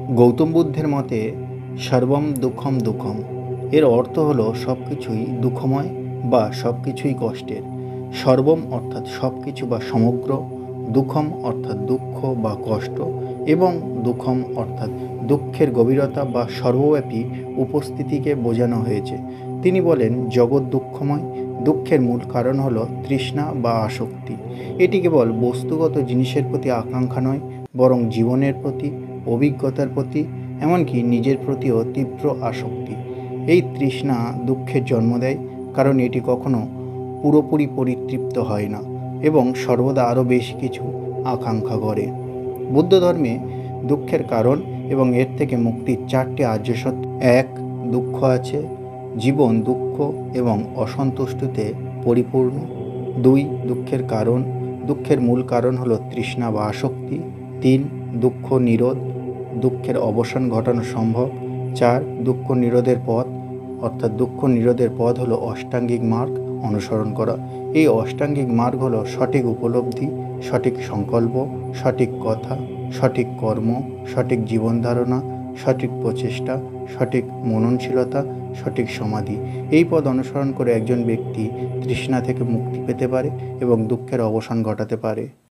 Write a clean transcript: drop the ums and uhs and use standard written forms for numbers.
গৌতম বুদ্ধের মতে সর্বম দুঃখম দুঃখম এর অর্থ হলো সব কিছুই দুঃখময় বা সব কিছুই কষ্টের। সর্বম অর্থাৎ সব কিছু বা সমগ্র, দুঃখম অর্থাৎ দুঃখ বা কষ্ট এবং দুঃখম অর্থাৎ দুঃখের গভীরতা বা সর্বব্যাপী উপস্থিতিকে বোঝানো হয়েছে। তিনি বলেন জগৎ দুঃখময়, দুঃখের মূল কারণ হলো তৃষ্ণা বা আসক্তি। এটি কেবল বস্তুগত জিনিসের প্রতি আকাঙ্ক্ষা নয়, বরং জীবনের প্রতি, অভিজ্ঞতার প্রতি, এমনকি নিজের প্রতিও তীব্র আসক্তি। এই তৃষ্ণা দুঃখের জন্ম দেয়, কারণ এটি কখনো পুরোপুরি পরিতৃপ্ত হয় না এবং সর্বদা আরও বেশি কিছু আকাঙ্ক্ষা করে। বুদ্ধ ধর্মে দুঃখের কারণ এবং এর থেকে মুক্তির চারটি আর্য সত্য। এক, দুঃখ আছে, জীবন দুঃখ এবং অসন্তুষ্টিতে পরিপূর্ণ। দুই, দুঃখের কারণ, দুঃখের মূল কারণ হলো তৃষ্ণা বা আসক্তি। তিন, দুঃখ নিরোধ, দুঃখের অবসান ঘটানো সম্ভব। চার, দুঃখ নিরোধের পথ, অর্থাৎ দুঃখ নিরোধের পথ হলো অষ্টাঙ্গিক মার্গ অনুসরণ করা। এই অষ্টাঙ্গিক মার্গ হলো সঠিক উপলব্ধি, সঠিক সংকল্প, সঠিক কথা, সঠিক কর্ম, সঠিক জীবনধারণা, সঠিক প্রচেষ্টা, সঠিক মননশীলতা, সঠিক সমাধি। এই পথ অনুসরণ করে একজন ব্যক্তি তৃষ্ণা থেকে মুক্তি পেতে পারে এবং দুঃখের অবসান ঘটাতে পারে।